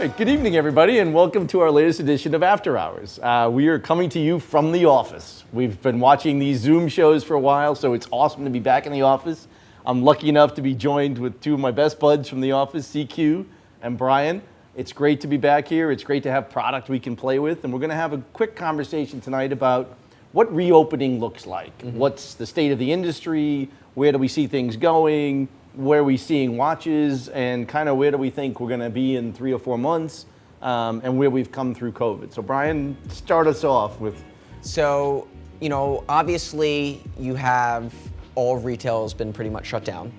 right, good evening, everybody, and welcome to our latest edition of After Hours. We are coming to you from the office. We've been watching these Zoom shows for a while, so it's awesome to be back in the office. I'm lucky enough to be joined with two of my best buds from the office, CQ and Brian. It's great to be back here. It's great to have product we can play with, and we're going to have a quick conversation tonight about what reopening looks like. What's the state of the industry? Where do we see things going? Where are we seeing watches, and kind of where do we think we're going to be in 3 or 4 months, and where we've come through COVID. So Brian, start us off with. So, obviously you have all retail has been pretty much shut down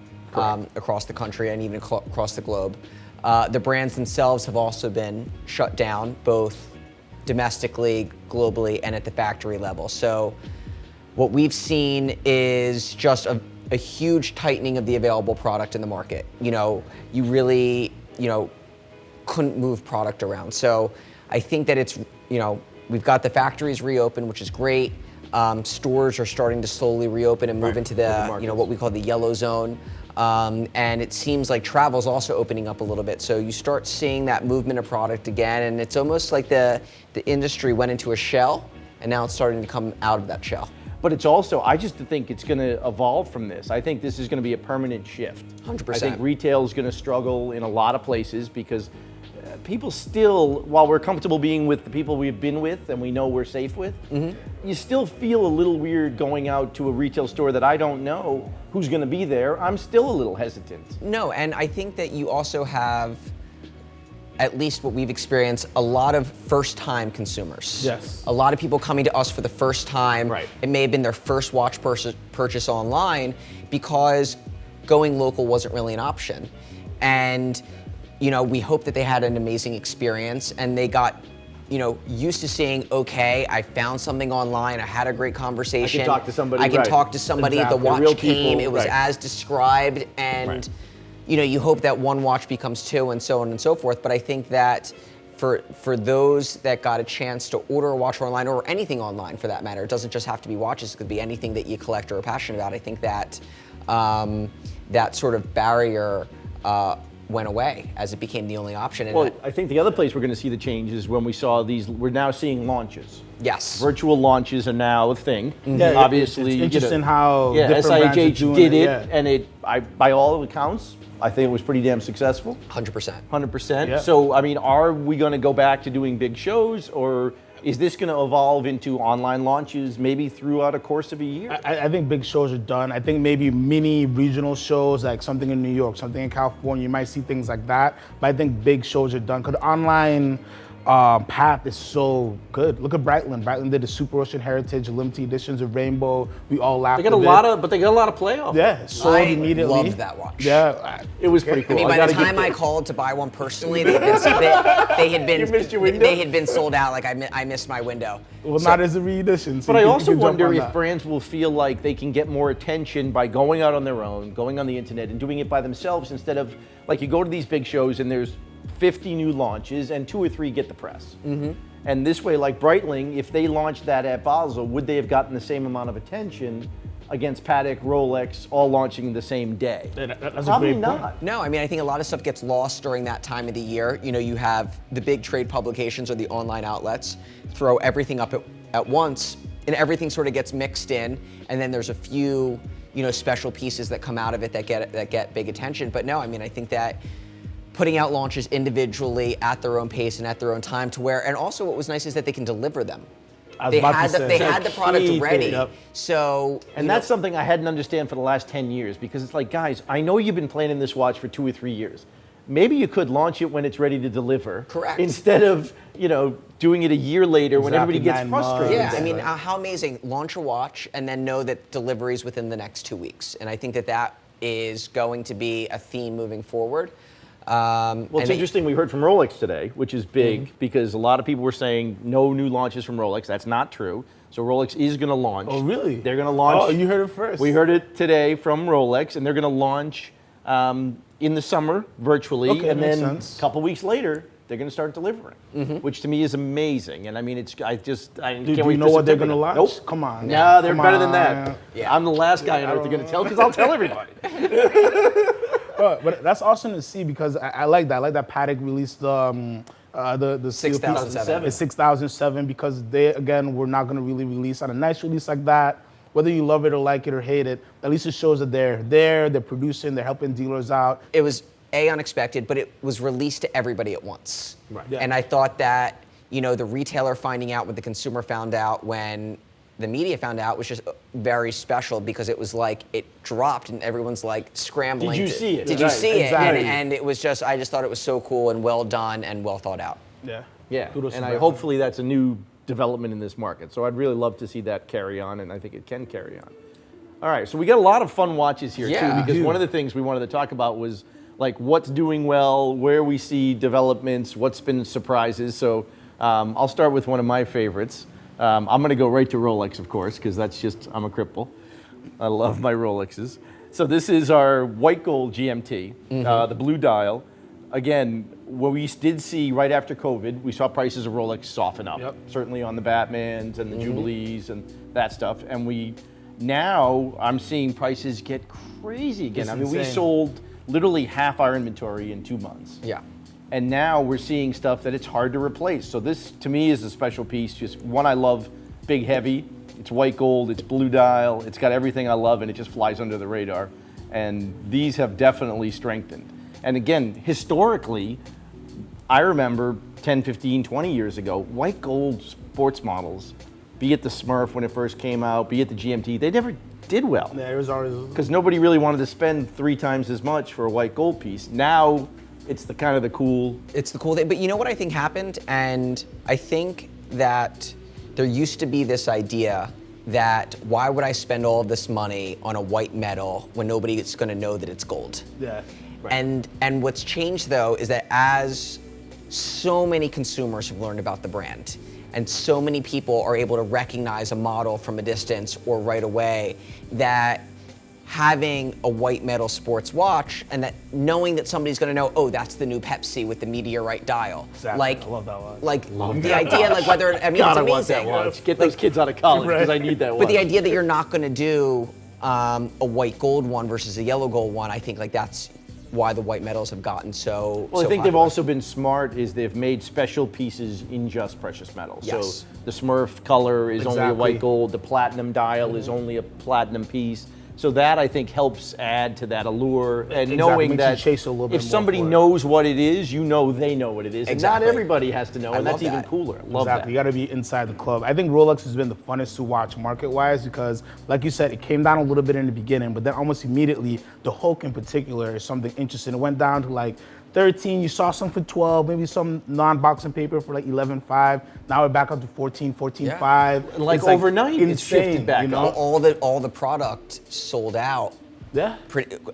across the country and even across the globe. The brands themselves have also been shut down, both domestically, globally, and at the factory level. So what we've seen is just a huge tightening of the available product in the market. You really, couldn't move product around. So I think that it's, we've got the factories reopened, which is great. Stores are starting to slowly reopen and move into the, what we call the yellow zone. And it seems like travel's also opening up a little bit. So you start seeing that movement of product again, and it's almost like the industry went into a shell, and now it's starting to come out of that shell. But it's also, I just think it's going to evolve from this. I think this is going to be a permanent shift. 100%. I think retail is going to struggle in a lot of places because people still, while we're comfortable being with the people we've been with and we know we're safe with, you still feel a little weird going out to a retail store that I don't know who's going to be there. I'm still a little hesitant. No, and I think that you also have, at least what we've experienced, a lot of first-time consumers. Yes. A lot of people coming to us for the first time. Right. It may have been their first watch purchase online because going local wasn't really an option. And, we hope that they had an amazing experience and they got, used to saying, okay, I found something online, I had a great conversation. I can talk to somebody. I can talk to somebody. Exactly. The watch Real came, people. it was as described, and you hope that one watch becomes two and so on and so forth. But I think that for those that got a chance to order a watch online, or anything online for that matter, it doesn't just have to be watches, it could be anything that you collect or are passionate about. I think that that sort of barrier went away as it became the only option. And I think the other place we're going to see the change is when we saw these, we're now seeing launches. Yes. Virtual launches are now a thing. Yeah, obviously, it's interesting how different brands are SIHH doing did it, yeah. and by all accounts, I think it was pretty damn successful. 100%. 100%. Yeah. So, are we going to go back to doing big shows, or is this going to evolve into online launches maybe throughout a course of a year? I think big shows are done. I think maybe mini regional shows, like something in New York, something in California, you might see things like that. But I think big shows are done because online path is so good. Look at Breitling. Breitling did the Superocean Heritage limited editions of Rainbow. We all laughed. They got a lot of playoff. Yeah, sold immediately. I loved that watch. Yeah, it was pretty cool. I mean, by the time I called to buy one personally, they had been You missed your window? They had been sold out. Like I missed my window. Well, not as a reedition. So But I you also can jump wonder on if that. brands will feel like they can get more attention by going out on their own, going on the internet, and doing it by themselves instead of, like, you go to these big shows and there's 50 new launches and 2 or 3 get the press. And this way, like Breitling, if they launched that at Basel, would they have gotten the same amount of attention against Patek, Rolex, all launching the same day? That's Probably a great not. point. No, I mean, I think a lot of stuff gets lost during that time of the year. You have the big trade publications or the online outlets throw everything up at once, and everything sort of gets mixed in, and then there's a few, special pieces that come out of it that get big attention. But no, I mean, I think that putting out launches individually at their own pace and at their own time to where, and also what was nice is that they can deliver them. They had the product ready. Yep. So, And that's something I hadn't understand for the last 10 years, because it's like, guys, I know you've been planning this watch for 2 or 3 years. Maybe you could launch it when it's ready to deliver. Correct. Instead of, doing it a year later when everybody gets 9 months. frustrated. yeah, I mean, how amazing. Launch a watch and then know that deliveries within the next 2 weeks. And I think that is going to be a theme moving forward. Well, it's interesting. We heard from Rolex today, which is big because a lot of people were saying no new launches from Rolex. That's not true. So Rolex is going to launch. Oh, really? They're going to launch. Oh, you heard it first. We heard it today from Rolex, and they're going to launch in the summer virtually, Okay, and makes then sense. a couple weeks later they're going to start delivering, which to me is amazing. And I mean, I Do can't you wait know for what they're September. going to launch? Nope. Come on. No, they're Come better than on. that. Yeah. I'm the last guy on earth they're going to tell because I'll tell everybody. But that's awesome to see because I like that. I like that Patek released the 6007. It's 6007 because they, again, were not going to really release on a nice release like that. Whether you love it or like it or hate it, at least it shows that they're there, they're producing, they're helping dealers out. It was unexpected, but it was released to everybody at once. Right. Yeah. And I thought that, you know, the retailer finding out what the consumer found out when the media found out was just very special because it was like it dropped and everyone's like scrambling. Did you see it? Did you Right, see exactly. it? And it was just, I just thought it was so cool and well done and well thought out. Yeah. Yeah, Kudos to and Breitling. hopefully that's a new development in this market. So I'd really love to see that carry on, and I think it can carry on. All right, so we got a lot of fun watches here Yeah. too, because We do. one of the things we wanted to talk about was like what's doing well, where we see developments, what's been surprises. So I'll start with one of my favorites. I'm going to go right to Rolex, of course, because that's just, I'm a cripple. I love my Rolexes. So this is our white gold GMT, the blue dial. Again, what we did see right after COVID, we saw prices of Rolex soften up, Yep. certainly on the Batmans and the Jubilees and that stuff. And now I'm seeing prices get crazy again. It's I mean, we insane. sold literally half our inventory in 2 months. Yeah. And now we're seeing stuff that it's hard to replace. So this, to me, is a special piece. Just one I love, big, heavy. It's white gold, it's blue dial, it's got everything I love, and it just flies under the radar. And these have definitely strengthened. And again, historically, I remember 10, 15, 20 years ago, white gold sports models, be it the Smurf when it first came out, be it the GMT, they never did well. Yeah, it was always. Because nobody really wanted to spend 3 times as much for a white gold piece. Now, it's the kind of the cool. It's the cool thing. But you know what I think happened? And I think that there used to be this idea that why would I spend all of this money on a white metal when nobody is going to know that it's gold? Yeah. Right. And what's changed though is that as so many consumers have learned about the brand and so many people are able to recognize a model from a distance or right away, that having a white metal sports watch and that knowing that somebody's going to know, oh, that's the new Pepsi with the meteorite dial. Exactly. Like, I love that watch. Like the idea, like whether, I mean, God, I it's want that amazing. watch. Get those kids out of college, because I need that watch. But the idea that you're not going to do a white gold one versus a yellow gold one, I think like that's why the white metals have gotten so. Well, so I think they've popular. also been smart is they've made special pieces in just precious metals. Yes. So the Smurf color is only a Exactly. white gold, the platinum dial is only a platinum piece. So that I think helps add to that allure, and Exactly. knowing Makes you that chase a little bit if more somebody for it. knows what it is, you know they know what it is. Exactly. And not everybody has to know, I and that's love even that. cooler. Love Exactly. You that. got to be inside the club. I think Rolex has been the funnest to watch market-wise because, like you said, it came down a little bit in the beginning, but then almost immediately, the Hulk in particular is something interesting. It went down to like 13. You saw some for 12, maybe some non-boxing paper for like 11.5. Now we're back up to 14, 14.5. And like It's overnight, it's shifted back you know? up. all the product sold out. Yeah.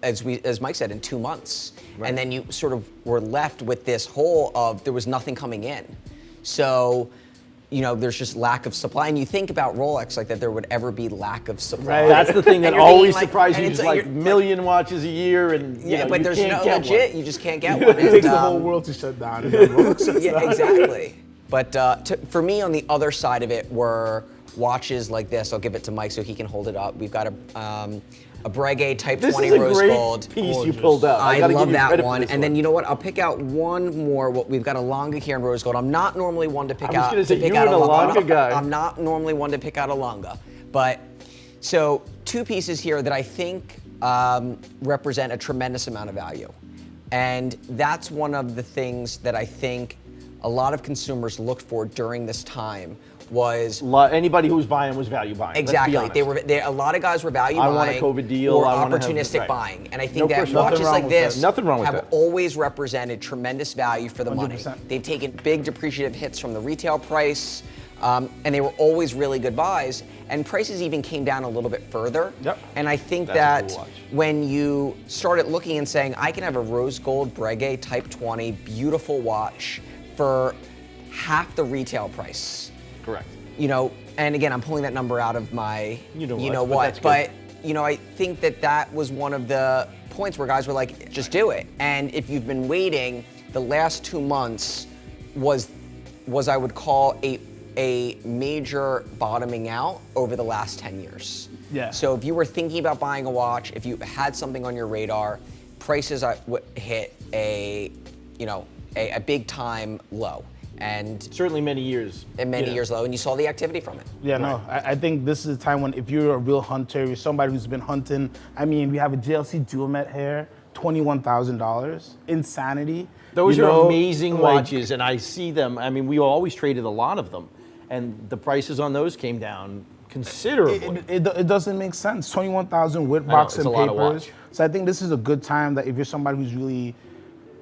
As Mike said, in 2 months, and then you sort of were left with this hole of there was nothing coming in. So, you know, there's just lack of supply, and you think about Rolex like that there would ever be lack of supply. Right. That's the thing that And you're being always like- surprises and you. it's It's like you're million watches a year, and you yeah, know, but you there's can't no get legit. one. You just can't get one. It takes the And, whole world to shut down. And then Rolex shuts Yeah, down. exactly. But for me, on the other side of it were watches like this. I'll give it to Mike so he can hold it up. We've got a Breguet Type This 20 is a rose great gold. piece you Gorgeous. pulled up. I gotta love give you that credit for one. this And then you know what? I'll pick out one more. We've got a Lange here in rose gold. I'm not normally one to pick I was out. gonna say, to pick you out were the Lange guy. I'm not normally one to pick out a Lange, but so 2 pieces here that I think represent a tremendous amount of value, and that's one of the things that I think a lot of consumers looked for during this time was. Anybody who was buying was value buying. Exactly. Let's be honest. A lot of guys were value I buying. want a COVID deal, Or I wanna have- opportunistic right. buying. And I think No that question. watches Nothing wrong like with this that. Nothing wrong with have that. always represented tremendous value for the money. 100%. They've taken big depreciative hits from the retail price, and they were always really good buys. And prices even came down a little bit further. Yep. And I think That's a that cool watch. when you started looking and saying, I can have a rose gold Breguet Type 20 beautiful watch for half the retail price. Correct. You know, and again, I'm pulling that number out of my, You know you know what, but what, that's but good. you know, I think that was one of the points where guys were like, just do it. And if you've been waiting, the last 2 months was I would call a major bottoming out over the last 10 years. Yeah. So if you were thinking about buying a watch, if you had something on your radar, prices hit a big time low. And Certainly many years. years low, and you saw the activity from it. Yeah, no, I think this is a time when if you're a real hunter, you're somebody who's been hunting. I mean, we have a JLC Duomètre here, $21,000. Insanity. Those You are know, amazing like, watches, and I see them. I mean, we always traded a lot of them, and the prices on those came down considerably. It doesn't make sense. 21,000 with box it's and a lot of papers. watch. So I think this is a good time that if you're somebody who's really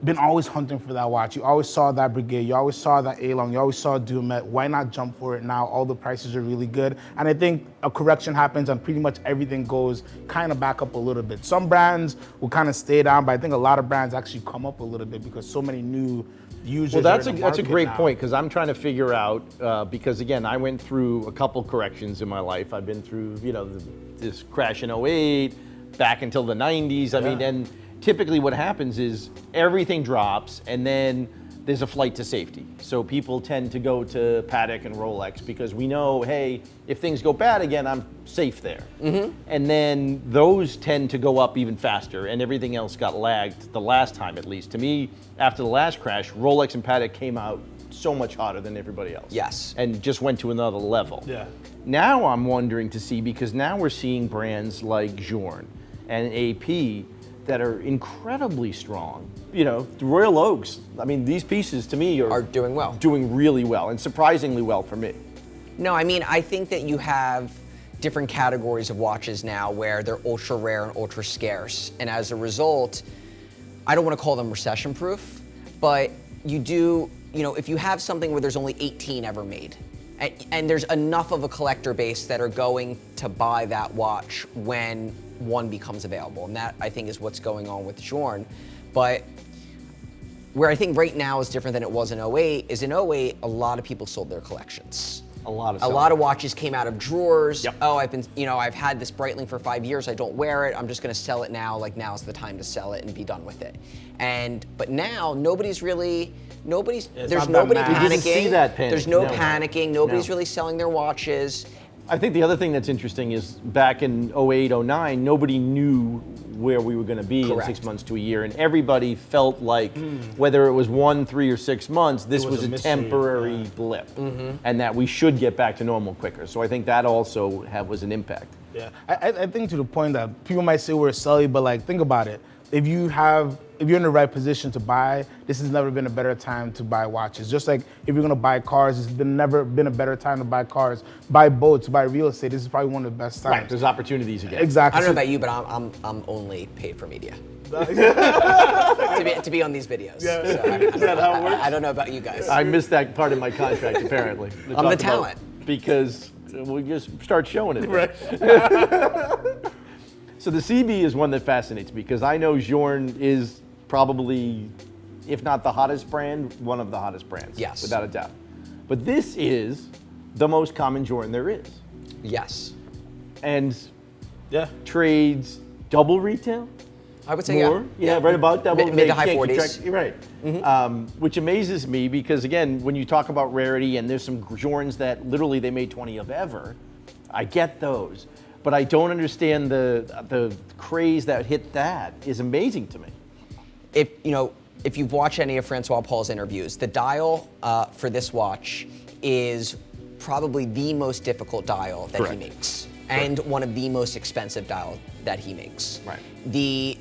been always hunting for that watch, you always saw that Breguet, you always saw that A-Long, you always saw Duomètre, why not jump for it now? All the prices are really good. And I think a correction happens and pretty much everything goes kind of back up a little bit. Some brands will kind of stay down, but I think a lot of brands actually come up a little bit because so many new users Well, that's are in the that's a market great now. point, because I'm trying to figure out, because again, I went through a couple corrections in my life. I've been through, this crash in '08, back until the 90s. I mean, and typically what happens is everything drops and then there's a flight to safety. So people tend to go to Patek and Rolex because we know, hey, if things go bad again, I'm safe there. And then those tend to go up even faster, and everything else got lagged the last time, at least. To me, after the last crash, Rolex and Patek came out so much hotter than everybody else. Yes. And just went to another level. Yeah. Now I'm wondering to see, because now we're seeing brands like Journe and AP that are incredibly strong. The Royal Oaks, I mean, these pieces to me Are doing well. Doing really well, and surprisingly well for me. No, I mean, I think that you have different categories of watches now where they're ultra rare and ultra scarce. And as a result, I don't want to call them recession proof, but you do, if you have something where there's only 18 ever made, and there's enough of a collector base that are going to buy that watch when one becomes available. And that, I think, is what's going on with Journe. But where I think right now is different than it was in '08 is in '08, a lot of people sold their collections. A lot of watches came out of drawers. Yep. Oh, I've had this Breitling for 5 years. I don't wear it. I'm just going to sell it now. Like, now's the time to sell it and be done with it. But now there's nobody not that panicking. mad. You didn't see that panic. There's no No. panicking. Nobody's No. really selling their watches. I think the other thing that's interesting is back in '08, '09, nobody knew where we were going to be Correct. in 6 months to a year, and everybody felt like whether it was 1, 3, or 6 months, this was was a a mystery, temporary blip, and that we should get back to normal quicker. So I think that also was an impact. Yeah, I think to the point that people might say we're silly, but like, think about it. If you're in the right position to buy, this has never been a better time to buy watches. Just like if you're gonna buy cars, it's never been a better time to buy cars, buy boats, buy real estate. This is probably one of the best times. Right, there's opportunities again. Exactly. I don't know about you, but I'm only paid for media. to be on these videos. Yeah. So is that how it works? I don't know about you guys. I missed that part of my contract, apparently. To I'm the talk about- talent. Because we just start showing it. Right. So the CB is one that fascinates me, because I know Journe is probably, if not the hottest brand, one of the hottest brands. Yes. Without a doubt. But this is the most common Journe there is. Yes. And Yeah. trades double retail? I would say More? Yeah, right about double. Mid to high They can't 40s. keep track- Right. Which amazes me, because again, when you talk about rarity, and there's some Journes that literally they made 20 of ever, I get those. But I don't understand the craze that hit that is amazing to me. If you've watched any of Francois Paul's interviews, the dial for this watch is probably the most difficult dial that Correct. he makes, and one of the most expensive dial that he makes. Right. The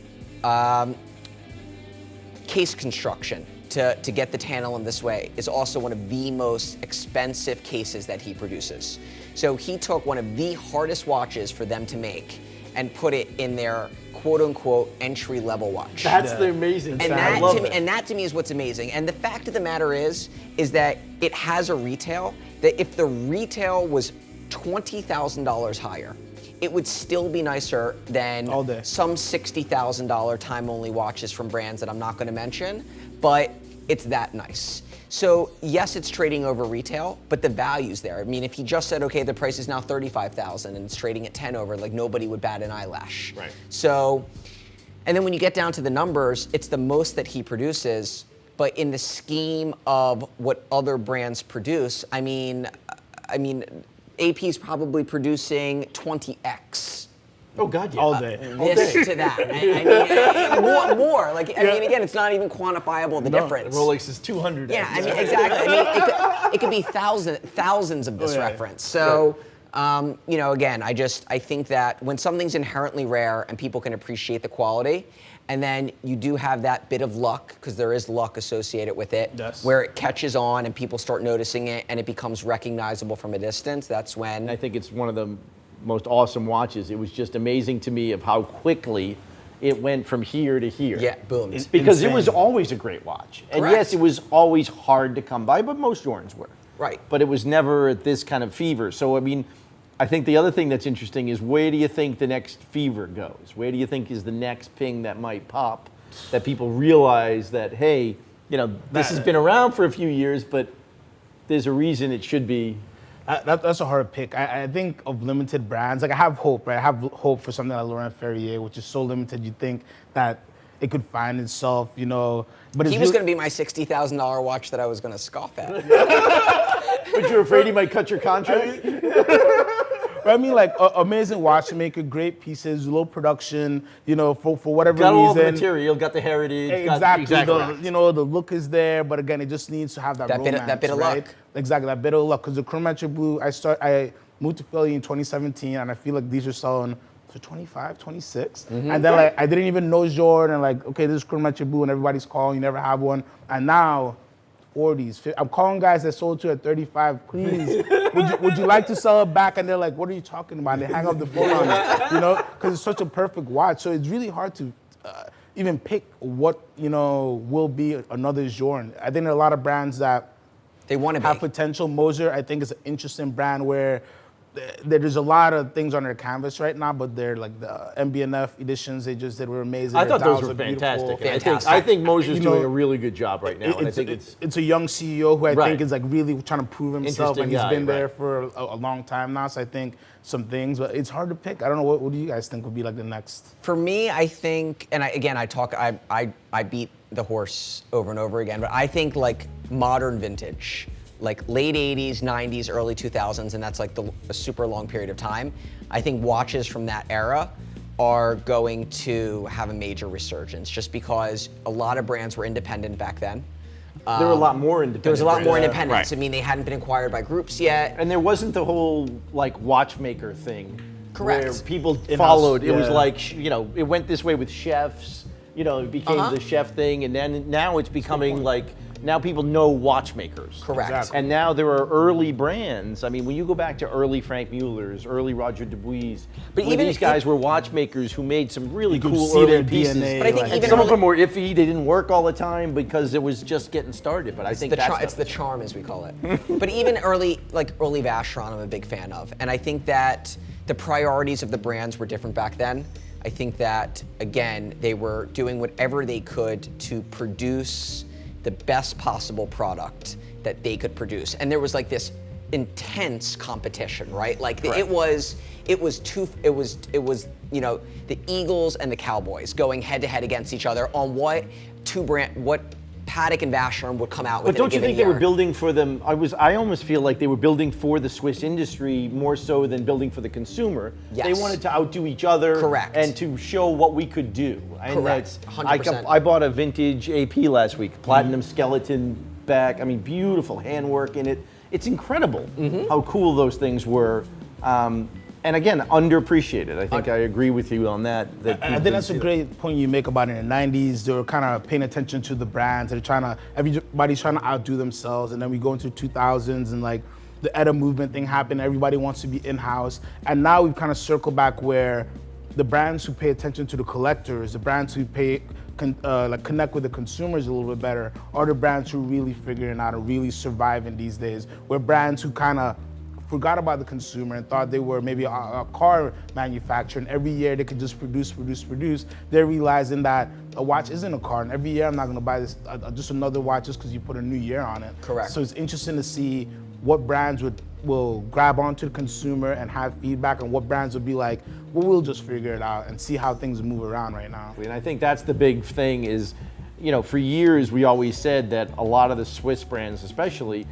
case construction to get the tantalum this way is also one of the most expensive cases that he produces. So he took one of the hardest watches for them to make and put it in their quote-unquote entry-level watch. That's the amazing And thing. that, I love to me, it. and that to me is what's amazing. And the fact of the matter is that it has a retail that if the retail was $20,000 higher, it would still be nicer than All day. some $60,000 time-only watches from brands that I'm not going to mention, but it's that nice. So yes, it's trading over retail, but the value's there. I mean, if he just said, okay, the price is now $35,000 and it's trading at 10 over, like nobody would bat an eyelash. Right. So, and then when you get down to the numbers, it's the most that he produces, but in the scheme of what other brands produce, I mean, AP's probably producing 20x Oh God, yeah. all day. this to that. I mean, more. Like, I mean, again, it's not even quantifiable, the difference. Rolex is 200. Yeah, I mean, exactly. I mean, it could be thousands of this reference. So, you know, again, I think that when something's inherently rare and people can appreciate the quality, and then you do have that bit of luck, because there is luck associated with it, where it catches on and people start noticing it and it becomes recognizable from a distance, that's when... I think it's one of the most awesome watches. It was just amazing to me of how quickly it went from here to here. Yeah, boom. Because it was always a great watch. And Correct. yes, it was always hard to come by, but most Journes were. Right. But it was never at this kind of fever. So, I mean, I think the other thing that's interesting is, where do you think the next fever goes? Where do you think is the next ping that might pop, that people realize that, hey, you know, this has been around for a few years, but there's a reason it should be. That's a hard pick. I think of limited brands. Like, I have hope, right? I have hope for something like Laurent Ferrier, which is so limited. You think that it could find itself, you know. But He was going to be my $60,000 watch that I was going to scoff at. But you're afraid he might cut your contract? But I mean, like, amazing watchmaker, great pieces, low production, you know, for whatever Got reason. all the material, got the heritage. Exactly. Right. You know, the look is there, but again, it just needs to have that romance, that bit of right? luck. Exactly, that bit of luck. Because the Chronomètre Bleu, I moved to Philly in 2017, and I feel like these are selling for 25, 26. And then, like, I didn't even know Journe, and like, okay, this is Chronomètre Bleu, and everybody's calling, you never have one. And now, 40s. I'm calling guys that sold to at 35. Please, would you like to sell it back? And they're like, what are you talking about? And they hang up the phone on it, you know, because it's such a perfect watch. So it's really hard to even pick what, you know, will be another Journe. I think there are a lot of brands that They want to have be. potential. Moser, I think, is an interesting brand where there's a lot of things on their canvas right now, but they're like the MBNF editions they just did were amazing. I Their thought those dials were are beautiful. fantastic. Fantastic. I think Moser's You know, doing a really good job right now. And I think it's a young CEO who I Right. think is like really trying to prove himself, Interesting and he's guy, been there right. for a long time now. So I think some things, but it's hard to pick. I don't know what do you guys think would be like the next? For me, I think, and I beat the horse over and over again, but I think like modern vintage, like late 80s, 90s, early 2000s, and that's like a super long period of time. I think watches from that era are going to have a major resurgence, just because a lot of brands were independent back then. there were a lot more independent. There was a lot more brands. independence. I mean, they hadn't been acquired by groups yet. And there wasn't the whole like watchmaker thing. Correct. Where people In-house, followed. It was yeah. like, you know, it went this way with chefs. You know, it became the chef thing, and then now it's becoming like, now people know watchmakers. Correct. Exactly. And now there are early brands. I mean, when you go back to early Frank Mueller's, early Roger Dubuis, But where even these guys were watchmakers who made some really could cool see early their pieces. DNA, But I think like- And even some of early- them were iffy. They didn't work all the time because it was just getting started. But I think It's the charm, as we call it. But even early Vacheron, I'm a big fan of. And I think that the priorities of the brands were different back then. I think that, again, they were doing whatever they could to produce the best possible product that they could produce. And there was like this intense competition, right? Like it was, you know, the Eagles and the Cowboys going head to head against each other on what Patek and Vacheron would come out with. But don't in a you given think they year. were building for them? I almost feel like they were building for the Swiss industry more so than building for the consumer. Yes. They wanted to outdo each other. Correct. And to show what we could do. And Correct. that's- 100%. I bought a vintage AP last week, platinum skeleton back. I mean, beautiful handwork in it. It's incredible how cool those things were. And again, underappreciated. I think I agree with you on that. I think that's a great point you make about it. In the 90s, they were kind of paying attention to the brands. Everybody's trying to outdo themselves. And then we go into 2000s and like the ETA movement thing happened. Everybody wants to be in-house. And now we've kind of circled back where the brands who pay attention to the collectors, the brands who connect with the consumers a little bit better, are the brands who are really figuring out and really surviving these days. Where brands who kind of forgot about the consumer and thought they were maybe a car manufacturer, and every year they could just produce. They're realizing that a watch isn't a car, and every year I'm not gonna buy this just another watch just because you put a new year on it. Correct. So it's interesting to see what brands will grab onto the consumer and have feedback, and what brands will be like, well, we'll just figure it out and see how things move around right now. And I think that's the big thing is, you know, for years we always said that a lot of the Swiss brands especially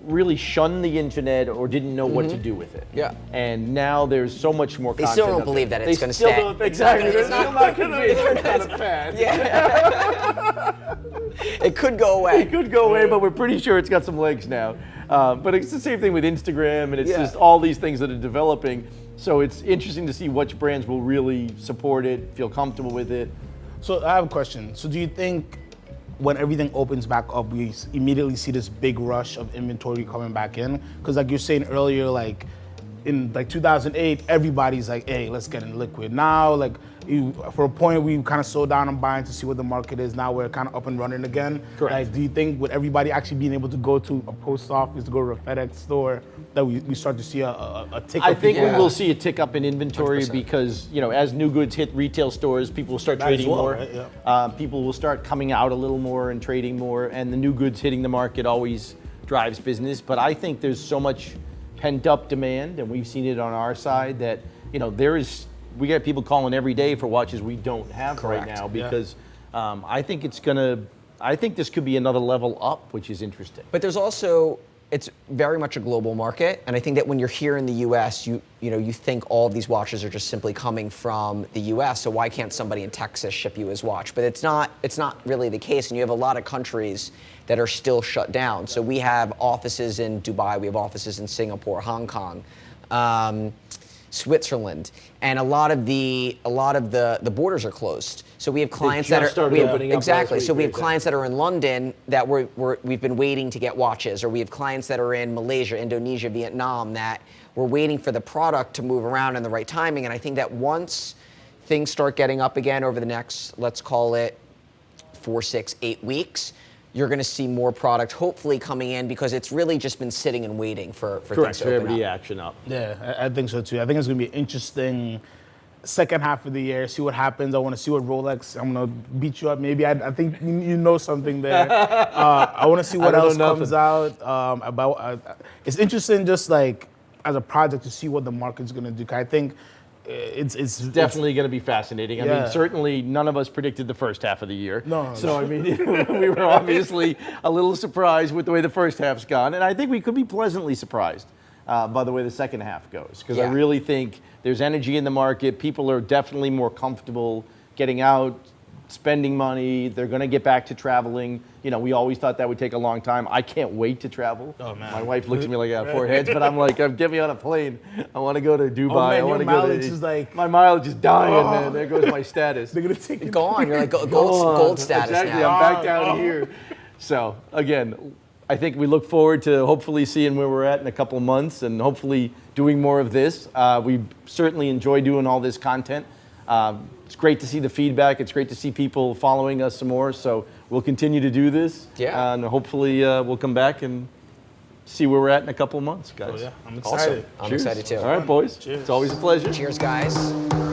really shunned the internet or didn't know what to do with it. Yeah. And now there's so much more They content. still don't out believe there. that it's They gonna still stay. don't- Exactly. They're It's still not convinced. They're not a fan. It could go away. It could go away, but we're pretty sure it's got some legs now. But it's the same thing with Instagram, and it's Yeah. just all these things that are developing. So it's interesting to see which brands will really support it, feel comfortable with it. So I have a question. So do you think when everything opens back up, we immediately see this big rush of inventory coming back in? Because like you're saying earlier, like in like 2008, everybody's like, hey, let's get in liquid. Now, like for a point, we kind of slowed down on buying to see what the market is. Now we're kind of up and running again. Correct. Like, do you think with everybody actually being able to go to a post office, to go to a FedEx store, that we start to see a tick up? I think we Yeah. will see a tick up in inventory 100%. because, as new goods hit retail stores, people will start Might as trading well, more. right? Yeah. People will start coming out a little more and trading more, and the new goods hitting the market always drives business. But I think there's so much pent up demand, and we've seen it on our side that, we get people calling every day for watches we don't have Correct. right now Yeah. because I think this could be another level up, which is interesting. But there's also, it's very much a global market, and I think that when you're here in the U.S., you think all of these watches are just simply coming from the U.S. So why can't somebody in Texas ship you his watch? But it's not really the case, and you have a lot of countries that are still shut down. So we have offices in Dubai, we have offices in Singapore, Hong Kong, Switzerland, and a lot of the borders are closed. So we have clients that just are started opening up last exactly. week, So we have exactly. clients that are in London that we've been waiting to get watches, or we have clients that are in Malaysia, Indonesia, Vietnam that we're waiting for the product to move around in the right timing. And I think that once things start getting up again over the next, let's call it 4, 6, 8 weeks, you're going to see more product hopefully coming in because it's really just been sitting and waiting for Correct, things to for open every up. action up. Yeah, I think so too. I think it's gonna be an interesting second half of the year. See what happens. I want to see what Rolex. I'm gonna beat you up. Maybe I think you know something there. I want to see what I don't else know comes nothing. out. It's interesting, just like as a project, to see what the market's gonna do. 'Cause I think it's Definitely going to be fascinating. I Yeah. mean, certainly none of us predicted the first half of the year. No. So, I mean, we were obviously a little surprised with the way the first half's gone. And I think we could be pleasantly surprised by the way the second half goes. Because I Yeah. really think there's energy in the market. People are definitely more comfortable getting out, spending money. They're going to get back to traveling. We always thought that would take a long time. I can't wait to travel. Oh, man. My wife looks at me like I have 4 heads, but I'm like, get me on a plane. I want to go to Dubai. man, I your want to go mileage to. is like- My mileage is dying, man. There goes my status. they're gonna take it. Go on, you're like gold, Go on. gold status Exactly, now. I'm back down here. So again, I think we look forward to hopefully seeing where we're at in a couple of months and hopefully doing more of this. We certainly enjoy doing all this content. It's great to see the feedback. It's great to see people following us some more. So we'll continue to do this. Yeah. And hopefully we'll come back and see where we're at in a couple of months, guys. Oh, yeah, I'm Awesome. excited. I'm Cheers. excited too. All right, boys. Cheers. It's always a pleasure. Cheers, guys.